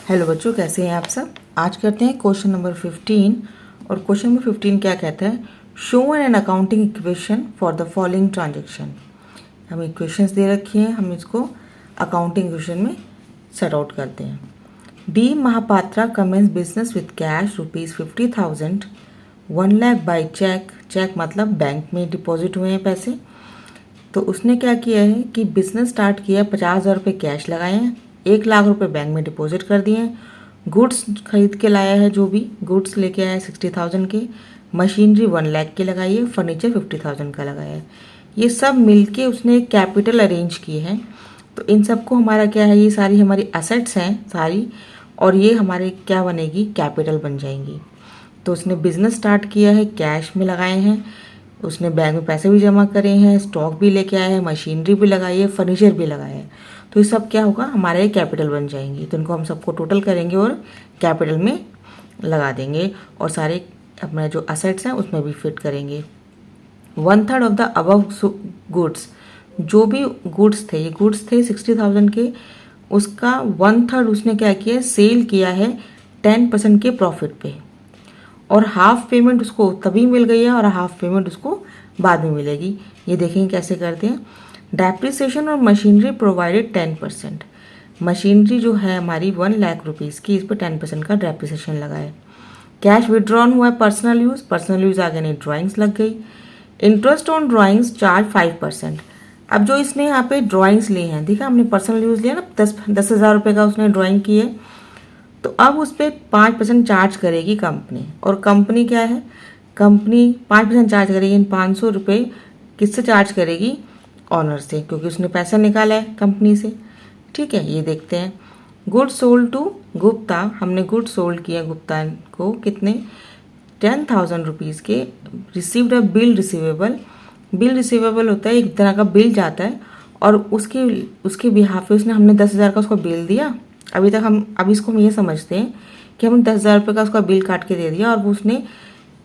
Hello बच्चों, कैसे हैं आप सब। आज करते हैं क्वेश्चन नंबर 15। और क्वेश्चन नंबर 15 क्या कहता है, show an accounting equation for the following transaction. हमें इक्वेशंस दे रखी हैं, हम इसको अकाउंटिंग इक्वेशन में सेट आउट करते हैं। D Mahapatra commence business with cash ₹50,000 1 lakh by cheque. Cheque मतलब बैंक में डिपॉजिट हुए हैं पैसे। तो उसने क्या किया है कि बिजनेस स्टार्ट किया, 50,000 रुपये कैश लगाए हैं, 1 लाख रुपए बैंक में डिपॉजिट कर दिए हैं, गुड्स खरीद के लाया है, जो भी गुड्स लेके आया है 60,000 के, मशीनरी 1 लाख की लगाई है, फर्नीचर 50,000 का लगाया है। ये सब मिलके उसने कैपिटल अरेंज किए हैं। तो इन सबको हमारा क्या है, ये सारी हमारी एसेट्स हैं सारी, और ये हमारे क्या बनेगी, कैपिटल बन जाएंगी। तो उसने बिजनेस स्टार्ट किया है, कैश में लगाए हैं, उसने बैंक में पैसे भी जमा करे हैं, स्टॉक भी लेके आया है, मशीनरी भी लगाई है, फर्नीचर भी लगाया है। तो ये सब क्या होगा, हमारे कैपिटल बन जाएंगी। तो इनको हम सबको टोटल करेंगे और कैपिटल में लगा देंगे, और सारे अपने जो असेट्स हैं उसमें भी फिट करेंगे। 1/3 ऑफ द अबव गुड्स, जो भी गुड्स थे, ये गुड्स थे 60,000 के, उसका 1/3 उसने क्या किया, सेल किया है 10% के प्रॉफिट पे, और हाफ पेमेंट उसको तभी मिल गई है और हाफ पेमेंट उसको बाद में मिलेगी। ये देखेंगे कैसे करते हैं। डेप्रिसिएशन और मशीनरी प्रोवाइडेड 10%। मशीनरी जो है हमारी 1 लाख रुपीज़ की, इस पर 10% का डेप्रिसिएशन लगा है। कैश विड्रॉन हुआ है पर्सनल यूज़, पर्सनल यूज़ आगे नहीं, ड्राइंग्स लग गई। Interest on drawings charge 5%। अब जो इसने यहाँ पे ड्राइंग्स ली हैं, ठीक है, हमने पर्सनल यूज़ लिया ना, 10,000 रुपये का उसने ड्राइंग की है, तो अब उस पर 5% चार्ज करेगी कंपनी। और कंपनी क्या है, कंपनी 5% चार्ज करेगी, इन 500 रुपये किससे चार्ज करेगी, ऑनर से, क्योंकि उसने पैसा निकाला है कंपनी से। ठीक है, ये देखते हैं। गुड सोल्ड टू गुप्ता, हमने गुड सोल्ड किया गुप्ता को कितने, 10,000 रुपीज़ के। Received a bill receivable, bill receivable होता है एक तरह का बिल जाता है, और उसके बिहाफ पे उसने, हमने 10,000 का उसको बिल दिया। अभी इसको हम ये समझते हैं कि हमने 10,000 रुपये का उसका बिल काट के दे दिया, और वो उसने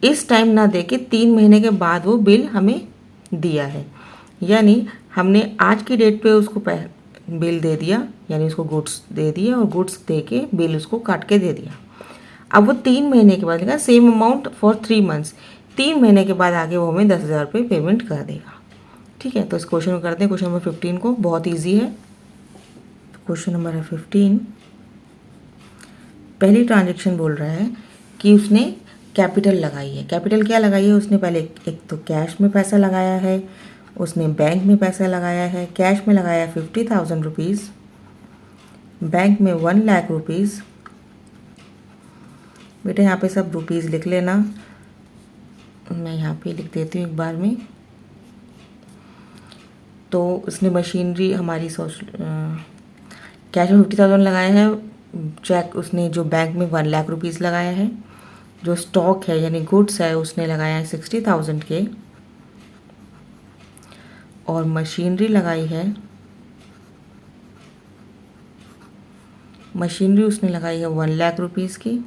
इस टाइम ना दे के 3 महीने के बाद वो बिल हमें दिया है। यानी हमने आज की डेट पे उसको बिल दे दिया, यानी उसको गुड्स दे दिया, और गुड्स दे के बिल उसको काट के दे दिया। अब वो 3 महीने के बाद देगा, सेम अमाउंट फॉर 3 मंथ्स, 3 महीने के बाद आगे वो हमें 10,000 रुपये पेमेंट कर देगा। ठीक है, तो इस क्वेश्चन को करते हैं, क्वेश्चन नंबर 15 को, बहुत ईजी है। क्वेश्चन नंबर है 15। पहली ट्रांजेक्शन बोल रहा है कि उसने कैपिटल लगाई है। कैपिटल क्या लगाई है उसने, पहले एक तो कैश में पैसा लगाया है, उसने बैंक में पैसा लगाया है। कैश में लगाया 50,000 रुपीज़, बैंक में 1 लाख रुपीज़। बेटा यहाँ पे सब रुपीज़ लिख लेना, मैं यहाँ पे लिख देती हूँ एक बार में। तो उसने मशीनरी हमारी कैश में 50,000 लगाया है, चेक उसने जो बैंक में 1 लाख रुपीज़ लगाया है, जो स्टॉक है यानी गुड्स है उसने लगाया है 60,000 के, और मशीनरी लगाई है, मशीनरी उसने लगाई है 1 लाख रुपीज़ की,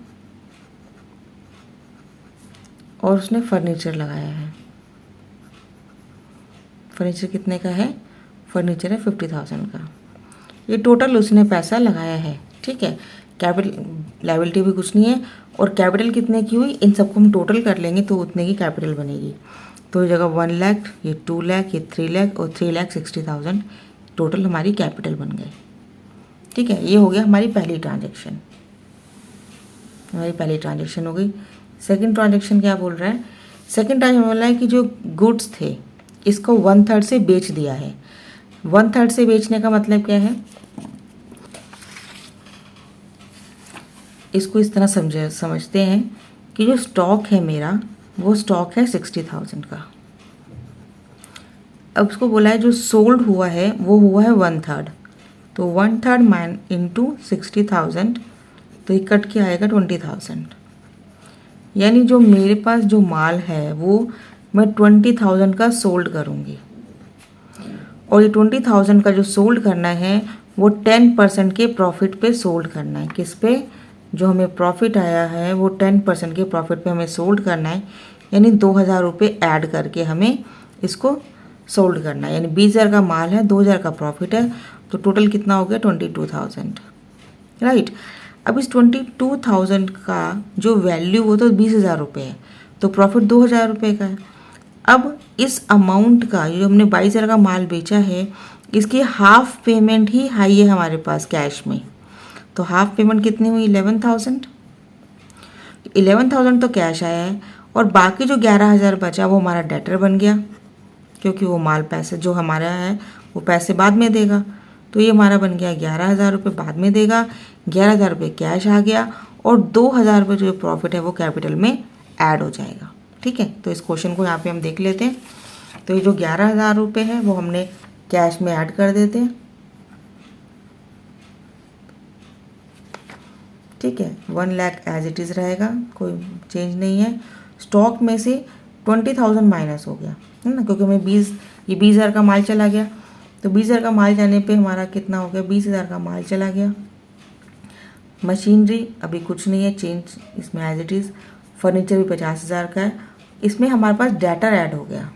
और उसने फर्नीचर लगाया है। फर्नीचर कितने का है, फर्नीचर है 50,000 का। ये टोटल उसने पैसा लगाया है। ठीक है, कैपिटल लायबिलिटी भी कुछ नहीं है, और कैपिटल कितने की हुई, इन सबको हम टोटल कर लेंगे तो उतने की कैपिटल बनेगी। तो जगह 1 लाख, ये 2 लाख, ये 3 लाख, और 3,60,000 टोटल हमारी कैपिटल बन गई। ठीक है, ये हो गया हमारी पहली ट्रांजेक्शन, हमारी पहली ट्रांजेक्शन हो गई। सेकंड ट्रांजेक्शन क्या बोल रहा है, सेकंड ट्रांजेक्शन बोल रहा है कि जो गुड्स थे इसको 1/3 से बेच दिया है। 1/3 से बेचने का मतलब क्या है, इसको इस तरह समझते हैं कि जो स्टॉक है मेरा, वो स्टॉक है 60,000 का। अब उसको बोला है जो सोल्ड हुआ है वो हुआ है 1/3, तो 1/3 मान इंटू 60,000, तो ये कट के आएगा 20,000। यानी जो मेरे पास जो माल है वो मैं 20,000 का सोल्ड करूँगी, और ये 20,000 का जो सोल्ड करना है वो 10% के प्रॉफिट पे सोल्ड करना है। किस पे, जो हमें प्रॉफिट आया है वो 10% के प्रॉफिट पे हमें सोल्ड करना है, यानी 2,000 रुपये ऐड करके हमें इसको सोल्ड करना है। यानी 20,000 का माल है, 2,000 का प्रॉफिट है, तो टोटल कितना हो गया, 22,000। राइट। अब इस 22,000 का जो वैल्यू वो तो 20,000 रुपये है, तो प्रॉफिट 2,000 रुपये का है। अब इस अमाउंट का जो हमने 22,000 का माल बेचा है, इसकी हाफ पेमेंट ही आई है हमारे पास कैश में। तो हाफ पेमेंट कितनी हुई? 11,000। 11,000 तो कैश आया है, और बाकी जो 11,000 बचा वो हमारा डेटर बन गया, क्योंकि वो माल पैसे जो हमारा है वो पैसे बाद में देगा। तो ये हमारा बन गया 11,000 रुपये बाद में देगा, 11,000 रुपये कैश आ गया, और 2,000 रुपये जो प्रॉफिट है वो कैपिटल में ऐड हो जाएगा। ठीक है, तो इस क्वेश्चन को यहाँ पे हम देख लेते हैं। तो ये जो 11,000 रुपये है वो हमने कैश में ऐड कर देते हैं। ठीक है, 1 लाख एज इट इज़ रहेगा, कोई चेंज नहीं है। स्टॉक में से 20,000 माइनस हो गया है ना, क्योंकि हमें 20,000 का माल चला गया। तो 20,000 का माल जाने पे हमारा कितना हो गया? 20,000 का माल चला गया। मशीनरी अभी कुछ नहीं है चेंज इसमें, एज इट इज़। फर्नीचर भी 50,000 का है। इसमें हमारे पास डेटर ऐड हो गया।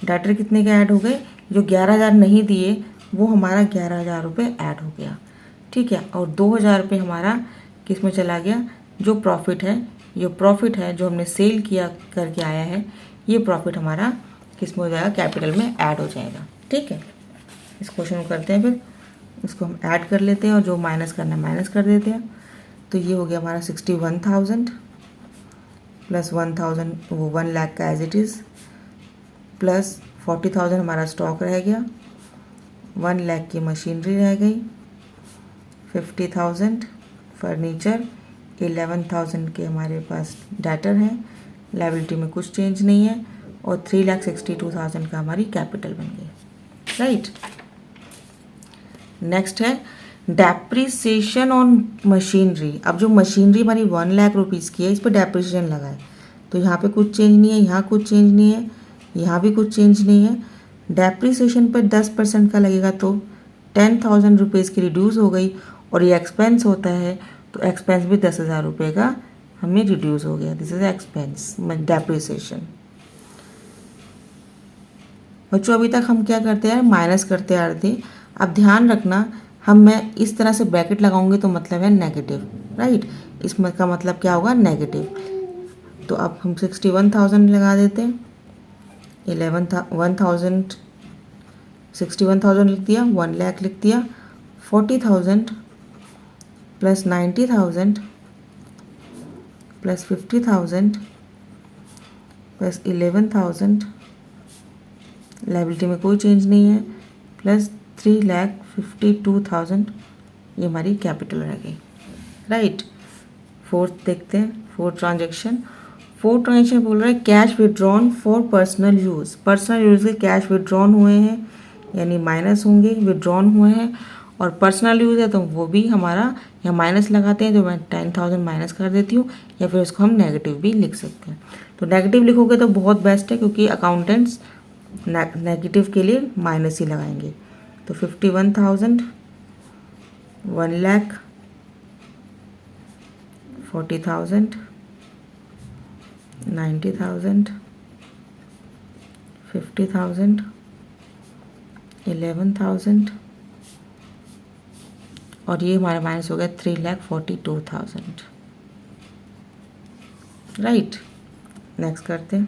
डेटर कितने का ऐड हो गए? जो 11,000 नहीं दिए वो हमारा 11,000 रुपये ऐड हो गया। ठीक है, और 2,000 रुपये हमारा किस में चला गया? जो प्रॉफिट है, जो हमने सेल किया करके आया है, ये प्रॉफिट हमारा किस में हो जाएगा? कैपिटल में ऐड हो जाएगा। ठीक है, इस क्वेश्चन को करते हैं, फिर इसको हम ऐड कर लेते हैं और जो माइनस करना है माइनस कर देते हैं। तो ये हो गया हमारा 61,000 प्लस 1,000 वो 1 लाख का एज इट इज़, प्लस 40,000 हमारा स्टॉक रह गया, 1 लाख की मशीनरी रह गई, 50,000 फर्नीचर, 11,000 के हमारे पास डेटर है, लायबिलिटी में कुछ चेंज नहीं है, और 3,62,000 का हमारी कैपिटल बन गई। राइट, नेक्स्ट है डेप्रिसिएशन ऑन मशीनरी। अब जो मशीनरी हमारी 1 लाख रुपीज़ की है, इस पर डेप्रिसिएशन लगा है, तो यहाँ पे कुछ चेंज नहीं है, यहाँ कुछ चेंज नहीं है, यहाँ भी कुछ चेंज नहीं है। डेप्रिसिएशन पर 10% का लगेगा, तो 10,000 रुपीज़ की रिड्यूस हो गई, और ये एक्सपेंस होता है तो एक्सपेंस भी 10,000 रुपये का हमें रिड्यूस हो गया। This is expense depreciation. बच्चों अभी तक हम क्या करते हैं? माइनस करते आ रहे थे। अब ध्यान रखना, मैं इस तरह से ब्रैकेट लगाऊंगी तो मतलब है नेगेटिव। राइट, इसमें का मतलब क्या होगा? नेगेटिव। तो अब हम 61,000 लगा देते हैं, 61,000 लिख दिया, 1 लाख लिख दिया, 40,000 प्लस 90,000 प्लस 50,000 प्लस 11,000, लायबिलिटी में कोई चेंज नहीं है, प्लस 3,52,000, ये हमारी कैपिटल रह गई। राइट, फोर्थ देखते हैं, फोर्थ ट्रांजेक्शन बोल रहा है cash withdrawn for personal use. Personal use के कैश विड्रॉन हुए हैं, यानी माइनस होंगे, विड्रॉन हुए हैं, और पर्सनल यूज़ है तो वो भी हमारा यहाँ माइनस लगाते हैं, तो मैं 10,000 माइनस कर देती हूँ, या फिर उसको हम नेगेटिव भी लिख सकते हैं। तो नेगेटिव लिखोगे तो बहुत बेस्ट है, क्योंकि अकाउंटेंट्स नेगेटिव के लिए माइनस ही लगाएंगे। तो 51,000, 1 लाख, 40,000, 90,000, 50,000, 11,000, और ये हमारा माइनस हो गया 3,42,000। राइट, नेक्स्ट करते हैं।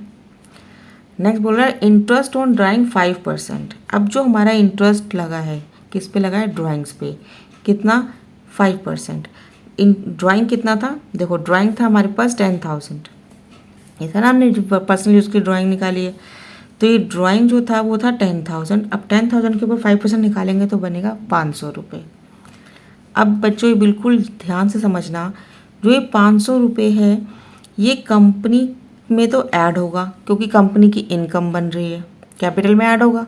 नेक्स्ट बोल रहा है इंटरेस्ट ऑन ड्राइंग 5%। अब जो हमारा इंटरेस्ट लगा है किस पे लगा है? ड्राइंग्स पे। कितना? 5%। ड्राइंग कितना था? देखो ड्राइंग था हमारे पास 10,000, ये था ना, हमने पर्सनल यूज़ की ड्राइंग निकाली है, तो ये ड्राइंग जो था वो था 10,000। अब 10,000 के ऊपर 5% निकालेंगे तो बनेगा 500 रुपये। अब बच्चों ये बिल्कुल ध्यान से समझना, जो ये 500 रुपये है ये कंपनी में तो ऐड होगा, क्योंकि कंपनी की इनकम बन रही है, कैपिटल में ऐड होगा,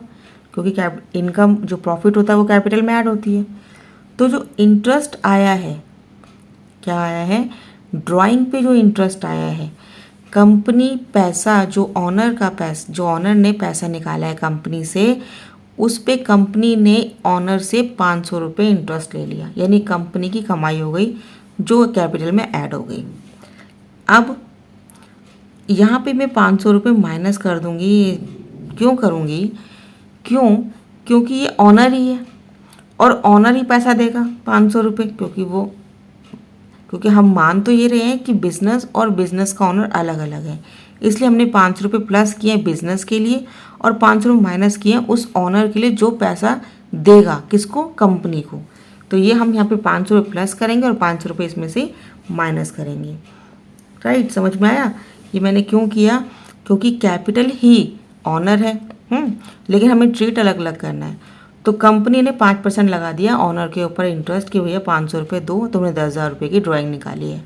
क्योंकि इनकम जो प्रॉफिट होता है वो कैपिटल में ऐड होती है। तो जो इंटरेस्ट आया है, क्या आया है? ड्राइंग पे जो इंटरेस्ट आया है, कंपनी पैसा जो ऑनर ने पैसा निकाला है कंपनी से, उस पे कंपनी ने ऑनर से 500 रुपये इंटरेस्ट ले लिया, यानी कंपनी की कमाई हो गई जो कैपिटल में ऐड हो गई। अब यहाँ पे मैं 500 रुपये माइनस कर दूँगी। क्यों करूँगी? क्योंकि ये ऑनर ही है, और ऑनर ही पैसा देगा 500 रुपये, क्योंकि हम मान तो ये रहे हैं कि बिजनेस और बिजनेस का ऑनर अलग अलग है, इसलिए हमने 500 रुपये प्लस किए हैं बिजनेस के लिए और 500 रुपये माइनस किए हैं उस ऑनर के लिए जो पैसा देगा, किसको, कंपनी को। तो ये हम यहाँ पे 500 रुपये प्लस करेंगे और 500 रुपये इसमें से माइनस करेंगे। राइट, समझ में आया? ये मैंने क्यों किया, क्योंकि कैपिटल ही ऑनर है, लेकिन हमें ट्रीट अलग अलग करना है। तो कंपनी ने 5% लगा दिया ऑनर के ऊपर इंटरेस्ट कि भैया 500 रुपये दो, तुमने 10,000 रुपये की ड्राइंग निकाली है।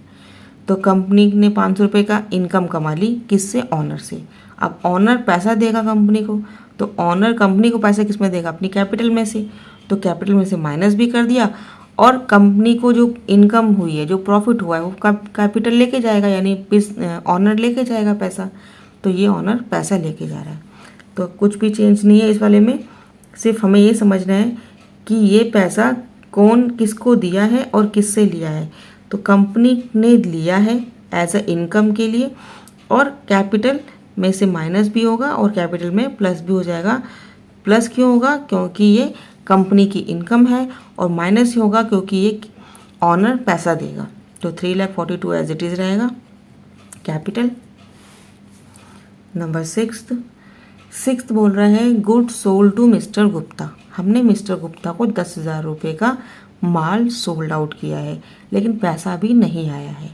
तो कंपनी ने 500 रुपये का इनकम कमा ली, किससे, ऑनर से। अब ऑनर पैसा देगा कंपनी को, तो ऑनर कंपनी को पैसा किस में देगा, अपनी कैपिटल में से। तो कैपिटल में से माइनस भी कर दिया और कंपनी को जो इनकम हुई है, जो प्रॉफिट हुआ है, वो कैपिटल लेके जाएगा, यानी ऑनर लेके जाएगा पैसा। तो ये ऑनर पैसा लेके जा रहा है। तो कुछ भी चेंज नहीं है इस वाले में, सिर्फ हमें ये समझना है कि ये पैसा कौन किसको दिया है और किससे लिया है। तो कंपनी ने लिया है एज अ इनकम के लिए, और कैपिटल में से माइनस भी होगा और कैपिटल में प्लस भी हो जाएगा। प्लस क्यों होगा, क्योंकि ये कंपनी की इनकम है, और माइनस ही होगा क्योंकि ये ऑनर पैसा देगा। तो 3,42,000 एज इट इज़ रहेगा कैपिटल। नंबर सिक्स्थ बोल रहा है good sold to mister Gupta. हमने मिस्टर गुप्ता को 10,000 रुपये का माल सोल्ड आउट किया है, लेकिन पैसा भी नहीं आया है।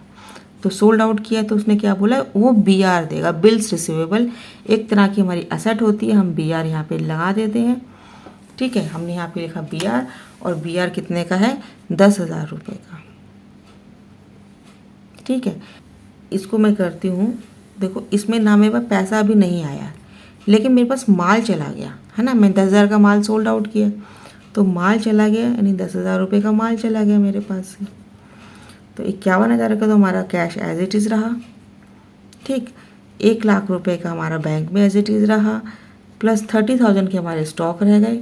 तो सोल्ड आउट किया तो उसने क्या बोला, वो BR देगा, बिल्स रिसीवेबल। एक तरह की हमारी असेट होती है, हम BR यहाँ पे लगा देते हैं। ठीक है, हमने यहाँ पे लिखा BR, और BR कितने का है, 10,000 रुपये का। ठीक है, इसको मैं करती हूँ। देखो, इसमें ना मेरे पास पैसा अभी नहीं आया, लेकिन मेरे पास माल चला गया है ना। मैं 10,000 का माल सोल्ड आउट किया, तो माल चला गया, यानी 10,000 रुपये का माल चला गया मेरे पास से। तो 51,000 का तो हमारा कैश एज इट इज़ रहा। ठीक, 1,00,000 रुपये का हमारा बैंक में एज इट इज़ रहा, प्लस 30,000 के हमारे स्टॉक रह गए,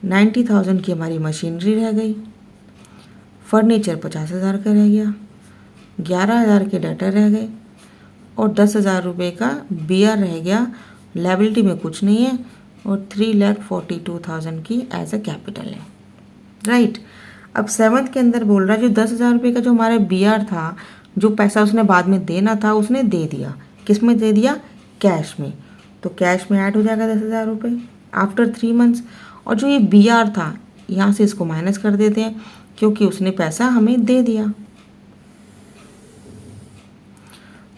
90,000 की हमारी मशीनरी रह गई, फर्नीचर 50,000 का रह गया, 11,000 के डेटर रह गए, और 10,000 रुपये का BR रह गया। लायबिलिटी में कुछ नहीं है, और 3,42,000 की एज अ कैपिटल है। राइट, अब 7th के अंदर बोल रहा है जो 10,000 रुपये का जो हमारा BR था, जो पैसा उसने बाद में देना था, उसने दे दिया। किस में दे दिया, कैश में। तो कैश में ऐड हो जाएगा 10,000 रुपये आफ्टर 3 मंथ्स। और जो ये BR था, यहाँ से इसको माइनस कर देते हैं, क्योंकि उसने पैसा हमें दे दिया।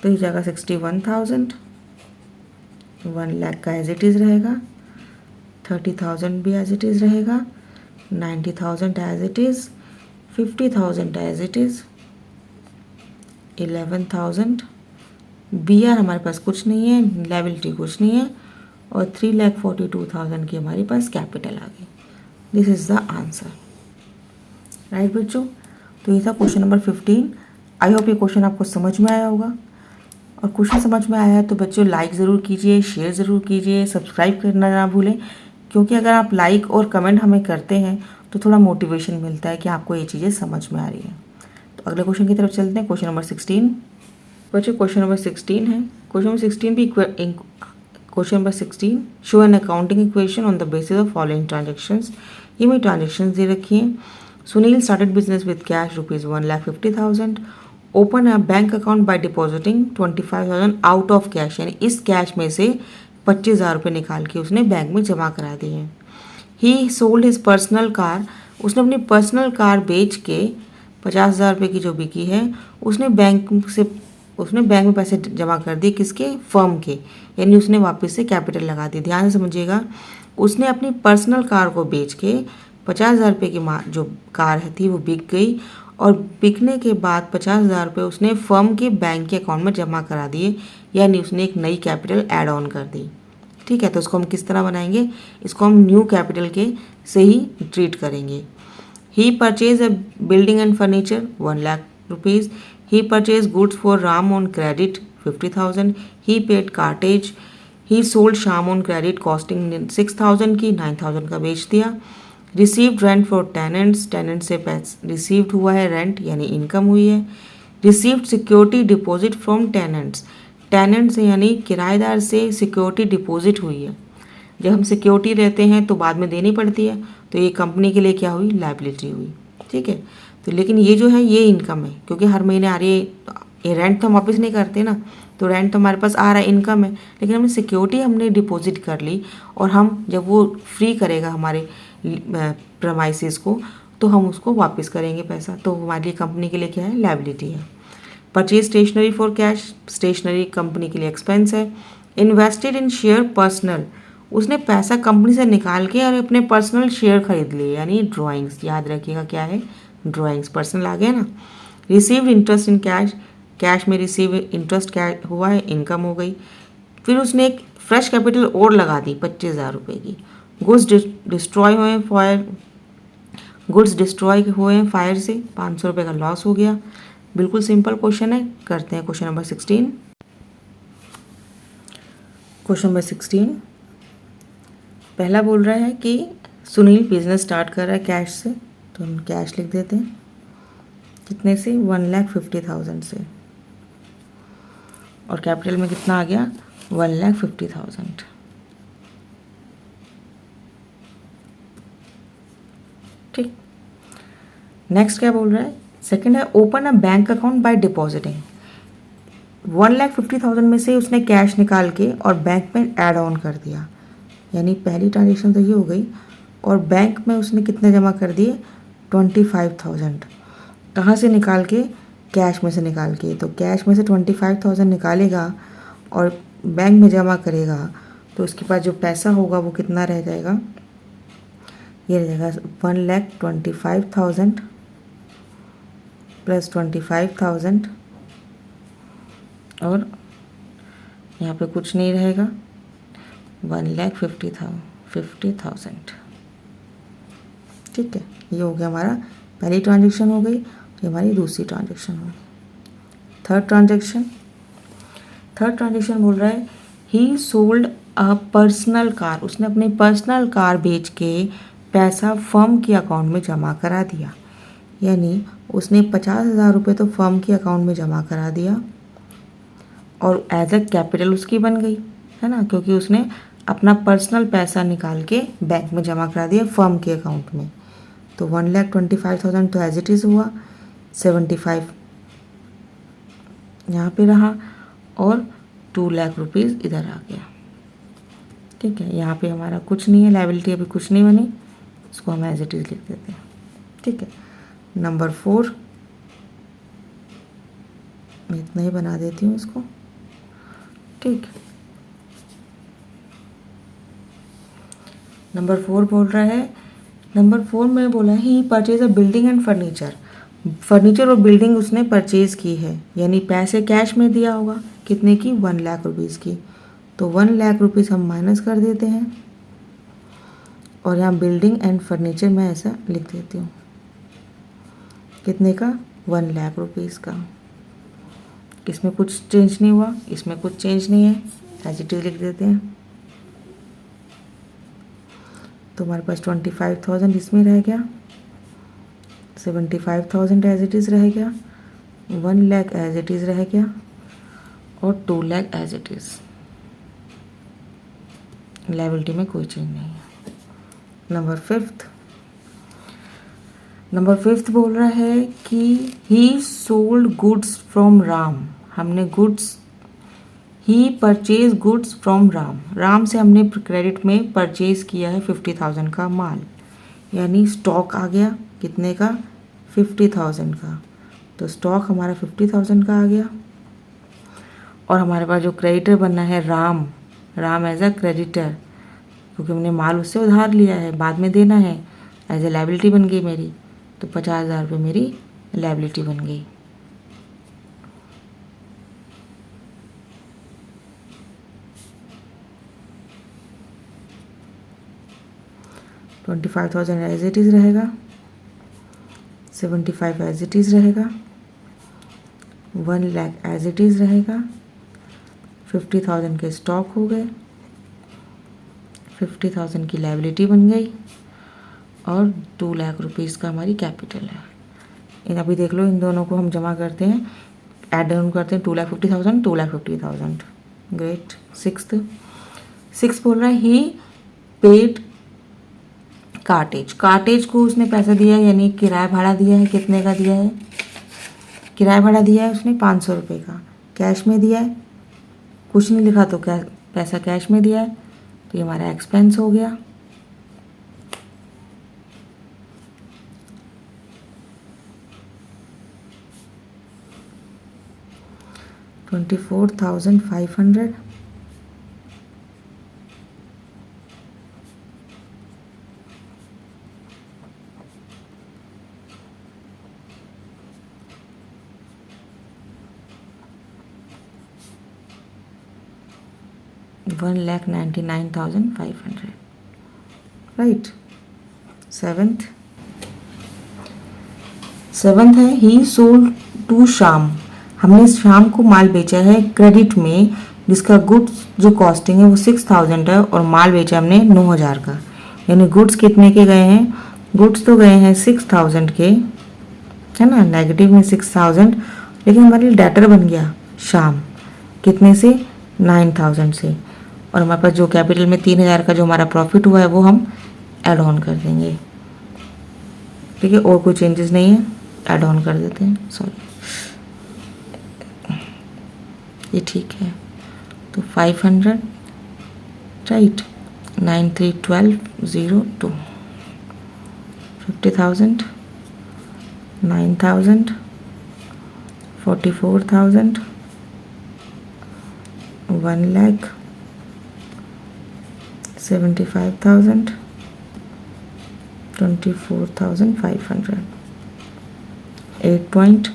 तो ये जाएगा 61,000, 1,00,000 का एज इट इज़ रहेगा, 30,000 भी एज इट इज़ रहेगा, 90,000 as it is, 50,000 as it is, 11,000 BR हमारे पास कुछ नहीं है, लायबिलिटी कुछ नहीं है, और 3,42,000 की हमारे पास कैपिटल आ गई। This is the answer. Right बच्चों, तो ये था क्वेश्चन नंबर 15। आई होप ये क्वेश्चन आपको समझ में आया होगा, और क्वेश्चन समझ में आया है तो बच्चों लाइक ज़रूर कीजिए, शेयर ज़रूर कीजिए, सब्सक्राइब करना ना भूलें, क्योंकि अगर आप लाइक और कमेंट हमें करते हैं तो थोड़ा मोटिवेशन मिलता है कि आपको ये चीज़ें समझ में आ रही हैं। तो अगले क्वेश्चन की तरफ चलते हैं, क्वेश्चन नंबर 16। बच्चों क्वेश्चन नंबर 16 है। क्वेश्चन नंबर 16 भी question number 16, show an accounting equation on the basis of following transactions. ये मेरी ट्रांजेक्शन्स दे रखी हैं। Sunil started business with cash ₹1,50,000, open a bank account by depositing 25,000 out of cash, यानी इस cash में से 25,000 रुपये निकाल के उसने बैंक में जमा करा दिए हैं। ही सोल्ड हिज पर्सनल कार, उसने अपनी पर्सनल कार बेच के 50,000 रुपये की जो बिकी है, उसने बैंक में पैसे जमा कर दिए, किसके, फर्म के, यानी उसने वापस से कैपिटल लगा दी। ध्यान से समझिएगा, उसने अपनी पर्सनल कार को बेच के 50,000 रुपये की जो कार थी वो बिक गई, और बिकने के बाद 50,000 रुपये उसने फर्म के बैंक के अकाउंट में जमा करा दिए, यानी उसने एक नई कैपिटल ऐड ऑन कर दी। ठीक है, तो इसको हम किस तरह बनाएंगे, इसको हम न्यू कैपिटल के से ही ट्रीट करेंगे। He purchase a building and furniture 1,00,000 rupees. He purchase goods for Ram on credit 50,000। He paid cartage. He sold Shyam on credit costing 6,000 की, 9,000 का बेच दिया। Received rent for tenants, tenant से रिसीव्ड हुआ है रेंट, यानी इनकम हुई है। Received security deposit from tenants, tenant से यानी किराएदार से सिक्योरिटी डिपॉजिट हुई है। जब हम सिक्योरिटी रहते हैं तो बाद में देनी पड़ती है, तो ये कंपनी के लिए क्या हुई, लायबिलिटी हुई। ठीक है, तो लेकिन ये जो है ये इनकम है, क्योंकि हर महीने आ रही है, ये रेंट तो हम वापस नहीं करते ना, तो रेंट तो हमारे पास आ रहा है, इनकम है, लेकिन हमने सिक्योरिटी हमने डिपॉजिट कर ली, और हम जब वो फ्री करेगा हमारे प्रमाइसिस को, तो हम उसको वापस करेंगे पैसा, तो हमारे लिए कंपनी के लिए क्या है, लायबिलिटी है। Purchase stationery for cash, stationery company के लिए एक्सपेंस है। इन्वेस्टेड इन शेयर पर्सनल, उसने पैसा कंपनी से निकाल के और अपने पर्सनल शेयर खरीद लिए, यानी ड्राइंग्स, याद रखिएगा क्या है, ड्राइंग्स, पर्सनल आ गया ना। Received interest in cash, cash में रिसीव इंटरेस्ट क्या हुआ है, इनकम हो गई। फिर उसने एक फ्रेश कैपिटल और लगा दी 25,000 रुपये की। गुड्स डिस्ट्रॉय हुए फायर, गुड्स डिस्ट्रॉय हुए हैं फायर से, 500 रुपये का लॉस हो गया। बिल्कुल सिंपल क्वेश्चन है, करते हैं क्वेश्चन नंबर 16। क्वेश्चन नंबर 16 पहला बोल रहा है कि सुनील बिजनेस स्टार्ट कर रहा है कैश से, तो हम कैश लिख देते हैं, कितने से, 1,50,000 से, और कैपिटल में कितना आ गया, 1,50,000। ठीक, नेक्स्ट क्या बोल रहा है, सेकंड है open a bank account by depositing. 1,50,000 में से उसने कैश निकाल के और बैंक में ऐड ऑन कर दिया, यानी पहली ट्रांजेक्शन तो ये हो गई, और बैंक में उसने कितने जमा कर दिए, 25,000। कहाँ से निकाल के, कैश में से निकाल के, तो कैश में से 25,000 निकालेगा और बैंक में जमा करेगा, तो उसके पास जो पैसा होगा वो कितना रह जाएगा, ये रह जाएगा 1,25,000 प्लस 25,000, और यहाँ पे कुछ नहीं रहेगा, 1,50,000। ठीक है, ये हो गया हमारा पहली ट्रांजेक्शन हो गई, ये हमारी दूसरी ट्रांजेक्शन हो गई। थर्ड ट्रांजेक्शन बोल रहा है ही सोल्ड अ पर्सनल कार, उसने अपनी पर्सनल कार बेच के पैसा फर्म के अकाउंट में जमा करा दिया, यानी उसने 50,000 रुपये तो फर्म के अकाउंट में जमा करा दिया, और एज अ कैपिटल उसकी बन गई, है ना, क्योंकि उसने अपना पर्सनल पैसा निकाल के बैंक में जमा करा दिया फर्म के अकाउंट में, तो 1,25,000 तो एज इट इज़ हुआ, 75 यहाँ पे रहा, और 2 लाख रुपीज़ इधर आ गया। ठीक है, यहाँ पे हमारा कुछ नहीं है, लायबिलिटी अभी कुछ नहीं बनी, इसको हम एज इट इज़ लिख देते हैं। ठीक है, नंबर 4, मैं इतना ही बना देती हूँ इसको। ठीक, नंबर 4 बोल रहा है, नंबर 4 में बोला है he purchase a building and furniture और बिल्डिंग उसने परचेज़ की है, यानी पैसे कैश में दिया होगा, कितने की, 1 लाख रुपीज़ की, तो 1 लाख रुपीज़ हम माइनस कर देते हैं, और यहाँ बिल्डिंग एंड फर्नीचर में ऐसा लिख देती हूँ, कितने का, 1 लाख रुपीज़ का। इसमें कुछ चेंज नहीं हुआ, इसमें कुछ चेंज नहीं है, एज इट इज़ लिख देते हैं, तो हमारे पास 25,000 इसमें रह गया, 75,000 एज इट इज़ रह गया, 1 लाख एज इट इज़ रह गया, और 2 lakh as it is, liability में कोई चेंज नहीं है। नंबर 5 बोल रहा है कि he sold goods from Ram, हमने goods, he purchase goods from Ram से हमने क्रेडिट में परचेज किया है 50,000 का माल, यानी स्टॉक आ गया, कितने का, 50,000 का, तो स्टॉक हमारा 50,000 का आ गया, और हमारे पास जो क्रेडिटर बनना है राम एज अ क्रेडिटर, क्योंकि हमने माल उससे उधार लिया है, बाद में देना है, एज ए लायबिलिटी बन गई मेरी, तो 50,000 रुपये मेरी लायबिलिटी बन गई। $25,000 एज इट इज़ रहेगा, 75 एज इट इज़ रहेगा, 1 लाख एज इट इज़ रहेगा, 50,000 के स्टॉक हो गए, 50,000 की लायबिलिटी बन गई, और 2 लाख रुपीज़ का हमारी कैपिटल है। इन अभी देख लो, इन दोनों को हम जमा करते हैं, एड डाउन करते हैं, 2,50,000 2,50,000, ग्रेट। 6 बोल रहा है ही पेड कार्टेज, कार्टेज को उसने पैसा दिया है, यानी किराया भाड़ा दिया है। कितने का दिया है? किराया भाड़ा दिया है उसने 500 रुपये का। कैश में दिया है, कुछ नहीं लिखा तो क्या पैसा कैश में दिया है, तो ये हमारा एक्सपेंस हो गया। $24,500 $1,99,500, राइट। सेवेंथ है ही सोल्ड टू शाम, हमने शाम को माल बेचा है क्रेडिट में, जिसका गुड्स जो कॉस्टिंग है वो 6,000 है और माल बेचा हमने 9,000 का। यानी गुड्स कितने के गए हैं? गुड्स तो गए हैं 6,000 के, है ना, नेगेटिव में 6,000, लेकिन हमारे लिए डेटर बन गया शाम कितने से? 9,000 से। और हमारे पास जो कैपिटल में 3,000 का जो हमारा प्रॉफिट हुआ है वो हम ऐड ऑन कर देंगे। ठीक है, और कोई चेंजेस नहीं है, ऐड ऑन कर देते हैं। सॉरी, ये ठीक है। तो 500, राइट, 931202, 50,000, 9,000, 44,000, 1,00,000, 75,000, 24,500। 8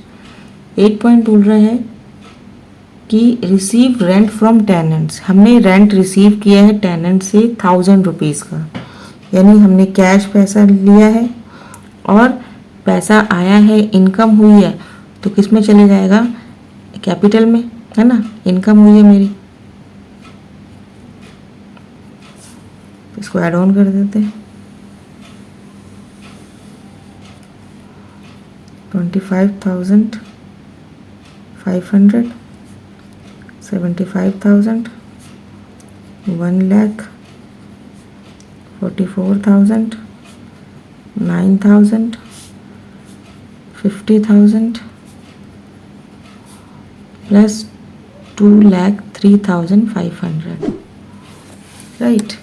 पॉइंट बोल रहा है कि रिसीव रेंट फ्रॉम टेनेंट्स, हमने रेंट रिसीव किया है टेनेंट से 1,000 रुपीज़ का, यानी हमने कैश पैसा लिया है और पैसा आया है, इनकम हुई है, तो किस में चले जाएगा? कैपिटल में, है ना, इनकम हुई है मेरी। इसको ऐड ऑन कर देते हैं। 25,500, 75,000, 1,00,000, 44,000, 9,000, 50,000 प्लस 2,03,500, राइट।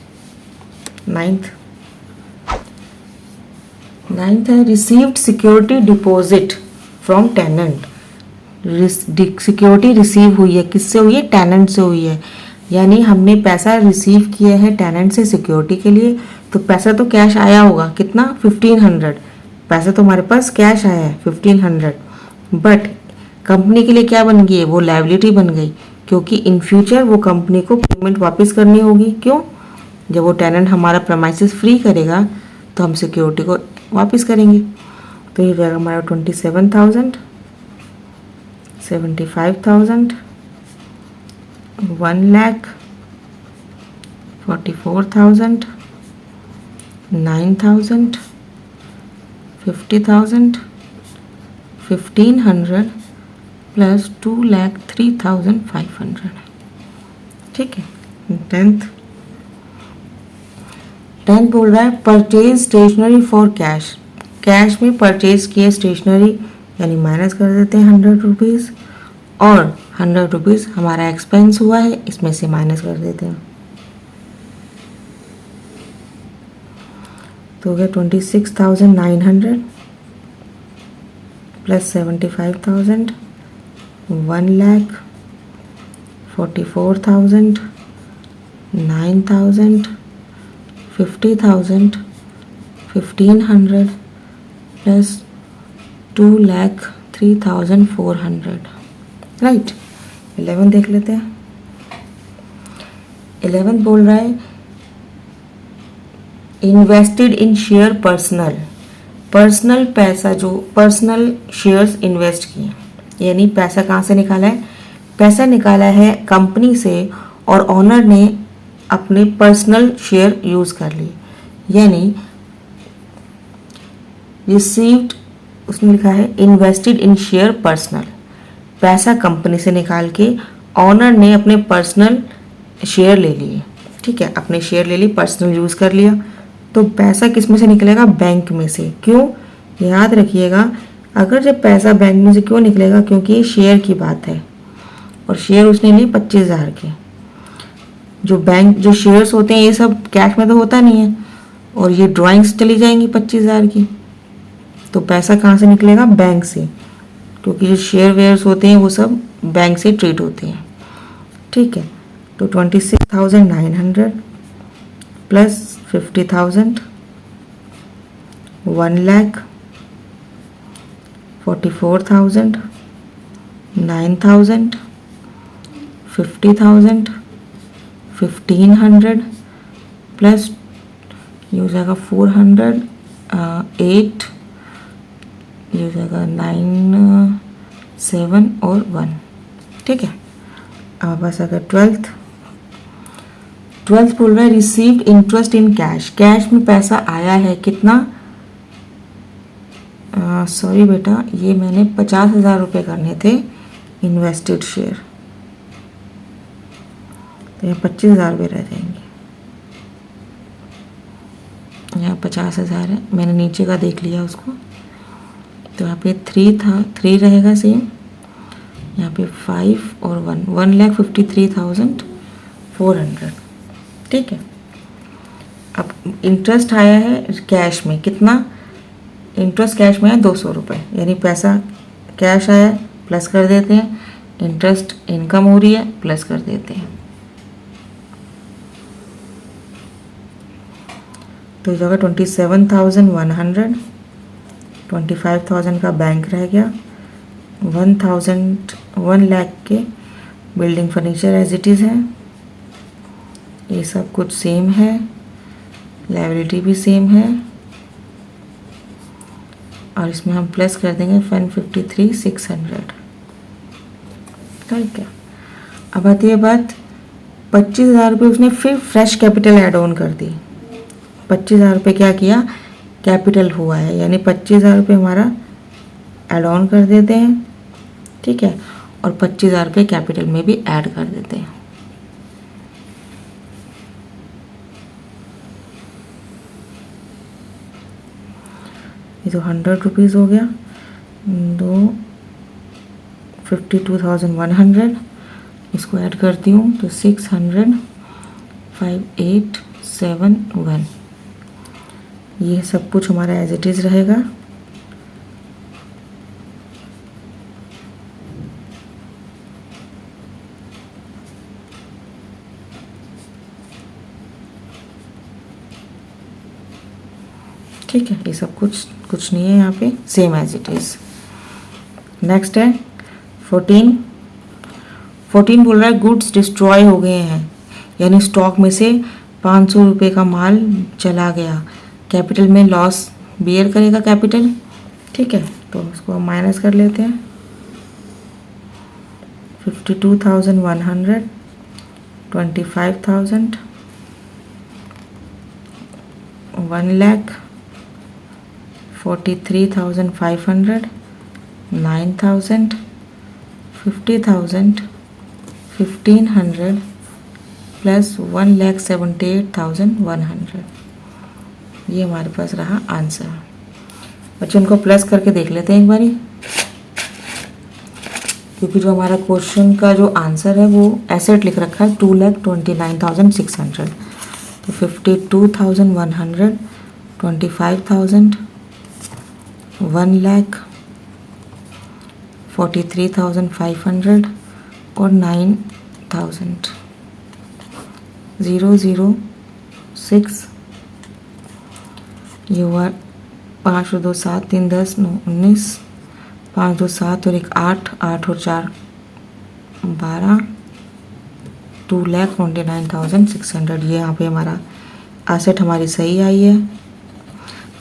नाइन्थ है received security deposit from tenant, security receive हुई है, किससे हुई है? टेनेंट से हुई है, यानी हमने पैसा रिसीव किया है टेनेंट से सिक्योरिटी के लिए, तो पैसा तो कैश आया होगा, कितना? 1,500, पैसा तो हमारे पास कैश आया है 1,500, बट कंपनी के लिए क्या बन गई है? वो लायबिलिटी बन गई, क्योंकि इन फ्यूचर वो कंपनी को पेमेंट वापस करनी होगी। क्यों? जब वो टेनेंट हमारा प्रेमाइसेस फ्री करेगा तो हम सिक्योरिटी को वापस करेंगे। तो ये जाएगा हमारा 27,000, 75,000, 1,00,000, 44,000, 9,000, 50,000, 1,500 प्लस 2,03,500। ठीक है। 10th बोल रहा है purchase stationery for cash, cash में परचेज किए स्टेशनरी, यानी माइनस कर देते हैं 100 रुपीज़, और 100 रुपीज़ हमारा एक्सपेंस हुआ है, इसमें से माइनस कर देते हैं, तो हो गया 26,900 प्लस 75,000, 1,00,000, 44,000, 9,000, 50,000, 1,500 प्लस 2,03,400, राइट। 11 देख लेते हैं। 11 बोल रहा है इन्वेस्टेड इन शेयर पर्सनल पैसा, जो पर्सनल शेयर्स इन्वेस्ट किए, यानी पैसा कहाँ से निकाला है? पैसा निकाला है कंपनी से और ओनर ने अपने पर्सनल शेयर यूज़ कर लिए, यानी रिसीव्ड, उसने लिखा है इन्वेस्टेड इन शेयर पर्सनल, पैसा कंपनी से निकाल के ओनर ने अपने पर्सनल शेयर ले लिए। ठीक है, अपने शेयर ले ली, पर्सनल यूज़ कर लिया, तो पैसा किस में से निकलेगा? बैंक में से। क्यों? याद रखिएगा, अगर जब पैसा बैंक में से क्यों निकलेगा? क्योंकि ये शेयर की बात है और शेयर उसने लिए 25,000 के। जो शेयर्स होते हैं ये सब कैश में तो होता नहीं है, और ये ड्राइंग्स चली जाएंगी 25,000 की, तो पैसा कहाँ से निकलेगा? बैंक से, क्योंकि जो शेयर वेयर्स होते हैं वो सब बैंक से ट्रीट होते हैं। ठीक है, तो 26,900 प्लस 50,000, 1,00,000, 44,000, 9,000, 50,000, 1,500 प्लस ये हो जाएगा 400, 8, ये हो जाएगा 9, 7 और 1। ठीक है, अब बस अगर ट्वेल्थ बोल रहा है received interest in cash, cash में पैसा आया है कितना? सॉरी बेटा, ये मैंने 50,000 रुपये करने थे इन्वेस्टेड शेयर, तो यहाँ 25,000 रुपये रह जाएंगे। यहाँ 50,000 है, मैंने नीचे का देख लिया उसको, तो यहाँ पे 3 था, 3 रहेगा सेम, यहाँ पे 5 और 1, 1,53,400। ठीक है, अब इंटरेस्ट आया है कैश में, कितना? इंटरेस्ट कैश में है 200 रुपये, यानी पैसा कैश आया प्लस कर देते हैं, इंटरेस्ट इनकम हो रही है प्लस कर देते हैं, तो इस जगह 27,100, 25,000 का बैंक रह गया, 1,00,000 के building furniture as it is है, ये सब कुछ सेम है, लायबिलिटी भी सेम है, और इसमें हम प्लस कर देंगे 153,600। ठीक है, अब आती है बात 25,000 रुपये उसने फिर फ्रेश कैपिटल ऐड ऑन कर दी। 25,000 रुपये क्या किया? कैपिटल हुआ है, यानी 25,000 रुपये हमारा ऐड ऑन कर देते हैं। ठीक है, और 25,000 रुपये कैपिटल में भी ऐड कर देते हैं। ये तो 100 रुपीज़ हो गया, 52,100, इसको ऐड करती हूँ तो 600, 5871, ये सब कुछ हमारा एज इट इज़ रहेगा। ठीक है, ये सब कुछ नहीं है यहाँ पे, same as it is. Next है 14 बोल रहा है गुड्स डिस्ट्रॉय हो गए हैं, यानी स्टॉक में से 500 रुपये का माल चला गया, कैपिटल में लॉस बियर करेगा कैपिटल। ठीक है, तो उसको हम माइनस कर लेते हैं। 52,100, 25,000, 1,00,000, 43,500, 9,000, 50,000, 1,500 प्लस 1,78,100, ये हमारे पास रहा आंसर। बच्चों इनको प्लस करके देख लेते हैं एक बारी, क्योंकि जो हमारा क्वेश्चन का जो आंसर है वो एसेट लिख रखा है 2,29,600, तो 52,100, 25,000, 1,00,000, 43,500 और 9,000, 006, ये हुआ 5 और 2 7, 3 10, 9 19, 5 2 7 और 1 8, 8 और 4 12, 2,29,600, ये यहाँ पे हमारा एसेट हमारी सही आई है।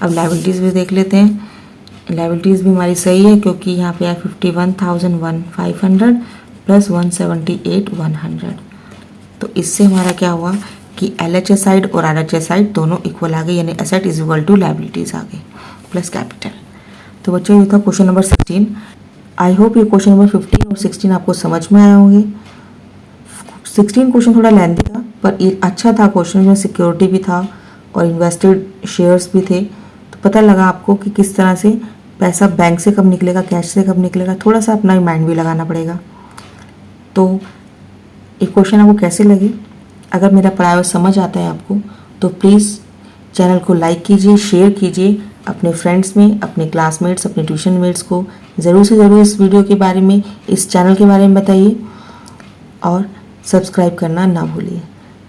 अब लायबिलिटीज़ भी देख लेते हैं, लायबिलिटीज़ भी हमारी सही है, क्योंकि यहाँ पे है 51,500 प्लस 178,100, तो इससे हमारा क्या हुआ कि LHS साइड और RHS साइड दोनों इक्वल आ गए, यानी asset is equal to liabilities आ गई प्लस कैपिटल। तो बच्चों ये था क्वेश्चन नंबर 16। आई होप ये क्वेश्चन नंबर 15 और 16 आपको समझ में आए होंगे। 16 क्वेश्चन थोड़ा लेंथी था, पर ये अच्छा था क्वेश्चन में, सिक्योरिटी भी था और इन्वेस्टेड शेयर्स भी थे। तो पता लगा आपको कि किस तरह से पैसा बैंक से कब निकलेगा, कैश से कब निकलेगा, थोड़ा सा अपना माइंड भी लगाना पड़ेगा। तो ये क्वेश्चन आपको कैसे लगे? अगर मेरा पढ़ाया हुआ समझ आता है आपको तो प्लीज़ चैनल को लाइक कीजिए, शेयर कीजिए अपने फ्रेंड्स में, अपने क्लासमेट्स, अपने ट्यूशन मेट्स को ज़रूर से ज़रूर इस वीडियो के बारे में, इस चैनल के बारे में बताइए और सब्सक्राइब करना ना भूलिए।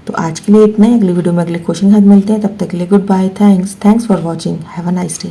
तो आज के लिए इतना ही। अगली वीडियो में अगले क्वेश्चन के साथ मिलते हैं। तब तक के लिए goodbye. Thanks for watching. Have a nice day.